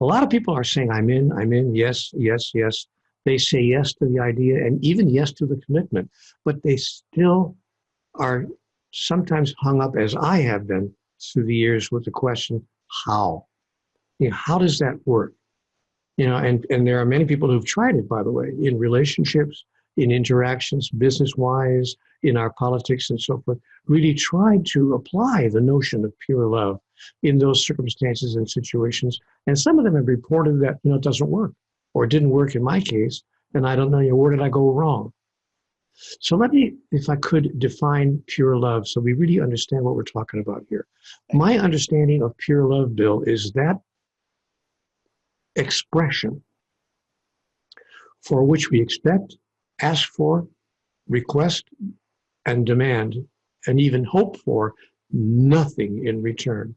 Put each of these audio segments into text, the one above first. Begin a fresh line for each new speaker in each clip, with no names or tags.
A lot of people are saying, I'm in, yes, yes, yes. They say yes to the idea and even yes to the commitment, but they still are sometimes hung up, as I have been through the years, with the question, how? How does that work? And there are many people who've tried it, by the way, in relationships, in interactions, business-wise, in our politics and so forth, really tried to apply the notion of pure love in those circumstances and situations. And some of them have reported that, it doesn't work, or it didn't work in my case, and I don't know, where did I go wrong? So let me, if I could, define pure love so we really understand what we're talking about here. My understanding of pure love, Bill, is that expression for which we expect, ask for, request, and demand, and even hope for nothing in return.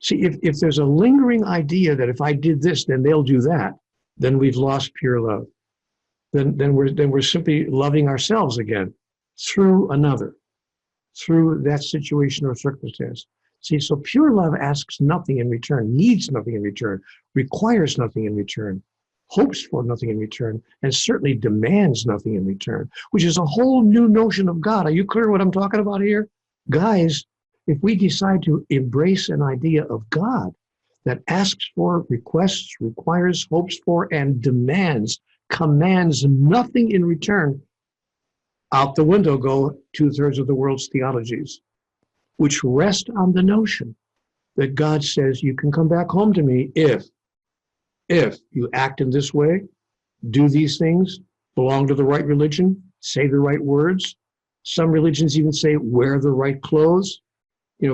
See, if there's a lingering idea that if I did this, then they'll do that, then we've lost pure love. Then we're simply loving ourselves again through another, through that situation or circumstance. See, so pure love asks nothing in return, needs nothing in return, requires nothing in return, hopes for nothing in return, and certainly demands nothing in return, which is a whole new notion of God. Are you clear what I'm talking about here? Guys, if we decide to embrace an idea of God that asks for, requests, requires, hopes for, and demands, commands nothing in return, out the window go 2/3 of the world's theologies, which rest on the notion that God says you can come back home to me if you act in this way, do these things, belong to the right religion, say the right words. Some religions even say wear the right clothes,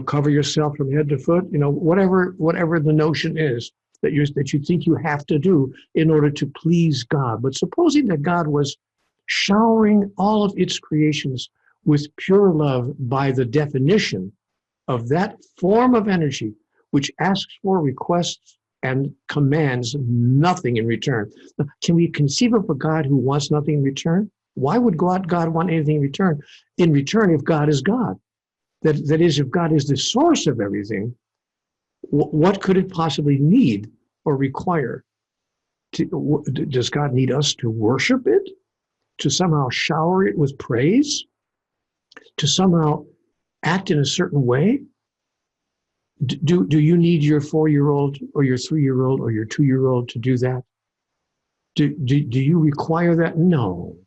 cover yourself from head to foot, whatever the notion is that you think you have to do in order to please God. But supposing that God was showering all of its creations with pure love by the definition of that form of energy which asks for, requests, and commands nothing in return. Can we conceive of a God who wants nothing in return? Why would God want anything in return? In return, if God is God, that is, if God is the source of everything, what could it possibly need or require? Does God need us to worship it? To somehow shower it with praise? To somehow act in a certain way? Do you need your 4-year-old or your 3-year-old or your 2-year-old to do that? Do you require that? No.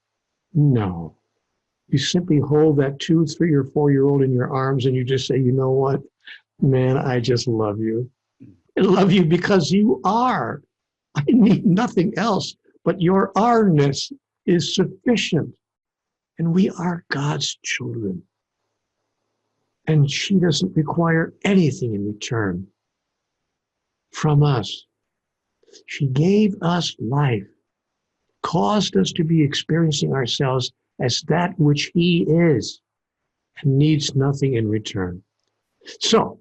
You simply hold that 2, 3, or 4-year-old in your arms and you just say, you know what, man, I just love you. I love you because you are. I need nothing else, but your ourness is sufficient. And we are God's children. And she doesn't require anything in return from us. She gave us life, caused us to be experiencing ourselves as that which he is, and needs nothing in return. So,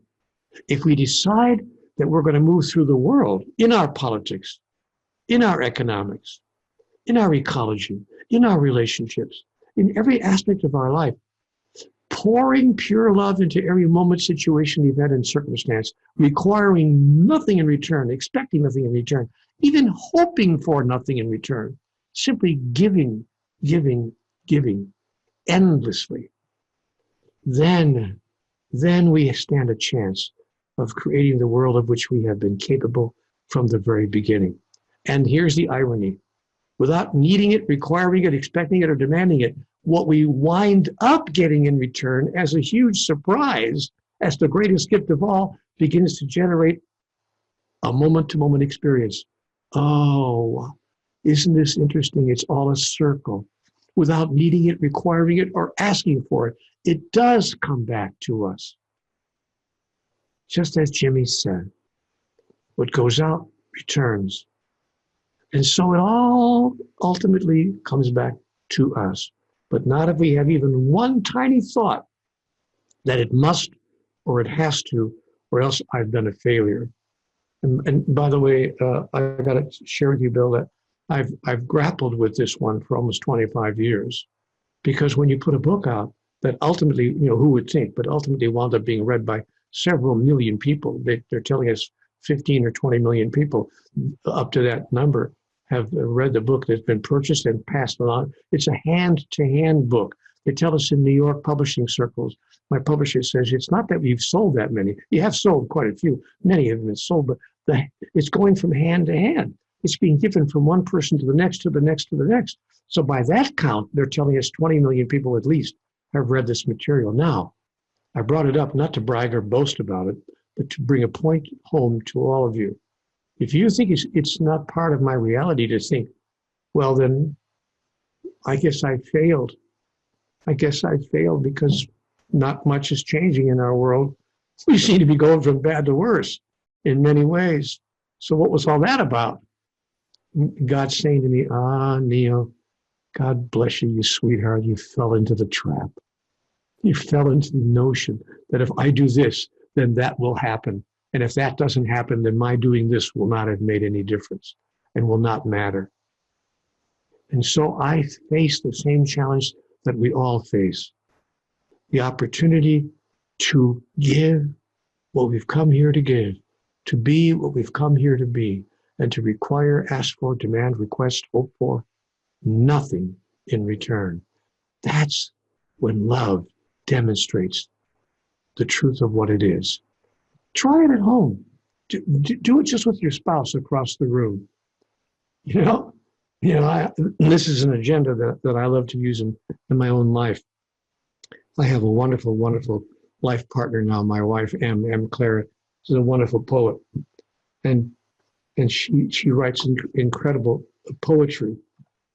if we decide that we're going to move through the world in our politics, in our economics, in our ecology, in our relationships, in every aspect of our life, pouring pure love into every moment, situation, event, and circumstance, requiring nothing in return, expecting nothing in return, even hoping for nothing in return, simply giving endlessly, then we stand a chance of creating the world of which we have been capable from the very beginning. And here's the irony. Without needing it, requiring it, expecting it, or demanding it, what we wind up getting in return as a huge surprise, as the greatest gift of all, begins to generate a moment-to-moment experience. Oh, isn't this interesting? It's all a circle. Without needing it, requiring it, or asking for it, it does come back to us. Just as Jimmy said, what goes out returns. And so it all ultimately comes back to us. But not if we have even one tiny thought that it must or it has to, or else I've been a failure. And by the way, I've got to share with you, Bill, that I've grappled with this one for almost 25 years. Because when you put a book out that ultimately, who would think, but ultimately wound up being read by several million people, they're telling us 15 or 20 million people up to that number have read the book that's been purchased and passed on. It's a hand-to-hand book. They tell us in New York publishing circles, my publisher says, it's not that we've sold that many. You have sold quite a few. Many have been sold, but it's going from hand to hand. It's being given from one person to the next, to the next, to the next. So by that count, they're telling us 20 million people at least have read this material. Now, I brought it up not to brag or boast about it, but to bring a point home to all of you. If you think it's not part of my reality to think, well, then I guess I failed. I guess I failed because not much is changing in our world. We seem to be going from bad to worse in many ways. So what was all that about? God saying to me, Neil, God bless you, you sweetheart. You fell into the trap. You fell into the notion that if I do this, then that will happen. And if that doesn't happen, then my doing this will not have made any difference and will not matter. And so I face the same challenge that we all face. The opportunity to give what we've come here to give, to be what we've come here to be, and to require, ask for, demand, request, hope for nothing in return. That's when love demonstrates the truth of what it is. Try it at home. Do it just with your spouse across the room. This is an agenda that I love to use in my own life. I have a wonderful, wonderful life partner now, my wife, M. Clara. She's a wonderful poet. And she writes incredible poetry.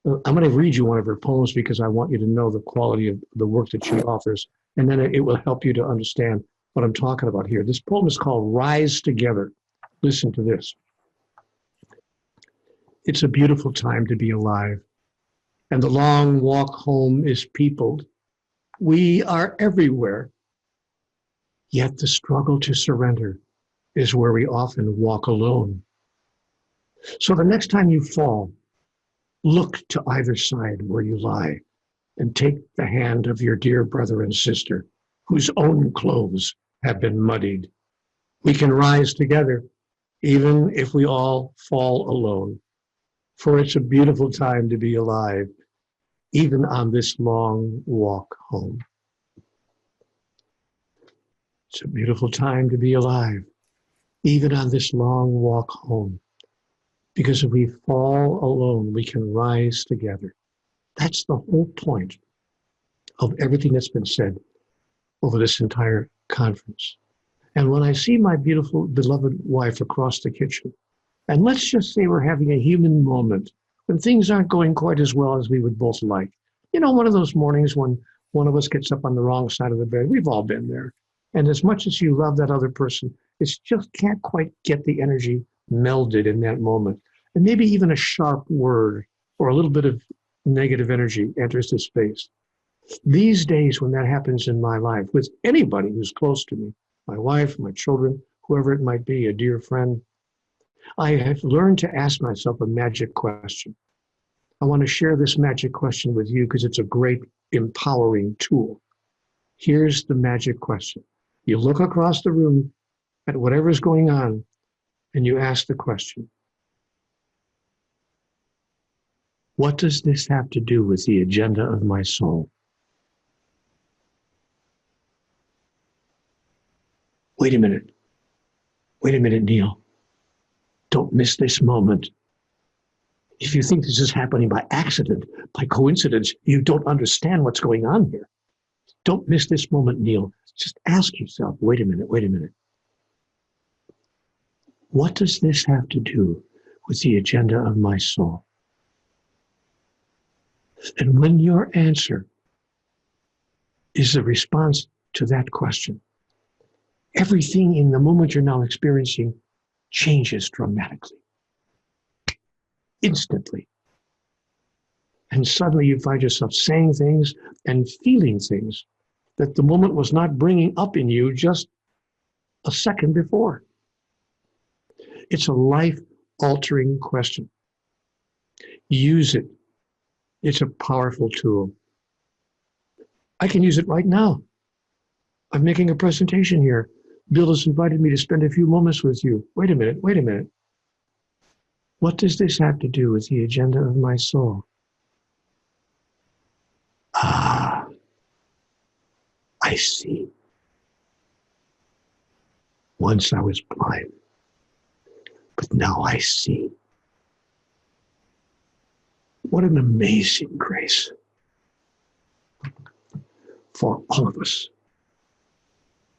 I'm going to read you one of her poems because I want you to know the quality of the work that she offers. And then it will help you to understand what I'm talking about here. This poem is called Rise Together. Listen to this. It's a beautiful time to be alive, and the long walk home is peopled. We are everywhere, yet the struggle to surrender is where we often walk alone. So the next time you fall, look to either side where you lie and take the hand of your dear brother and sister whose own clothes have been muddied. We can rise together, even if we all fall alone. For it's a beautiful time to be alive, even on this long walk home. It's a beautiful time to be alive, even on this long walk home. Because if we fall alone, we can rise together. That's the whole point of everything that's been said over this entire conference. And when I see my beautiful, beloved wife across the kitchen, and let's just say we're having a human moment when things aren't going quite as well as we would both like. One of those mornings when one of us gets up on the wrong side of the bed. We've all been there. And as much as you love that other person, it just can't quite get the energy melded in that moment. And maybe even a sharp word or a little bit of negative energy enters the space. These days when that happens in my life, with anybody who's close to me, my wife, my children, whoever it might be, a dear friend, I have learned to ask myself a magic question. I want to share this magic question with you because it's a great empowering tool. Here's the magic question. You look across the room at whatever's going on and you ask the question, what does this have to do with the agenda of my soul? Wait a minute, Neil. Don't miss this moment. If you think this is happening by accident, by coincidence, you don't understand what's going on here. Don't miss this moment, Neil. Just ask yourself, wait a minute. What does this have to do with the agenda of my soul? And when your answer is a response to that question, everything in the moment you're now experiencing changes dramatically, instantly. And suddenly you find yourself saying things and feeling things that the moment was not bringing up in you just a second before. It's a life-altering question. Use it. It's a powerful tool. I can use it right now. I'm making a presentation here. Bill has invited me to spend a few moments with you. Wait a minute, wait a minute. What does this have to do with the agenda of my soul? Ah, I see. Once I was blind, but now I see. What an amazing grace for all of us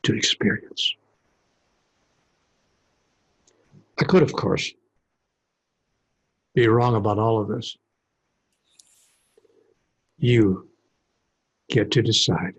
to experience. I could, of course, be wrong about all of this. You get to decide.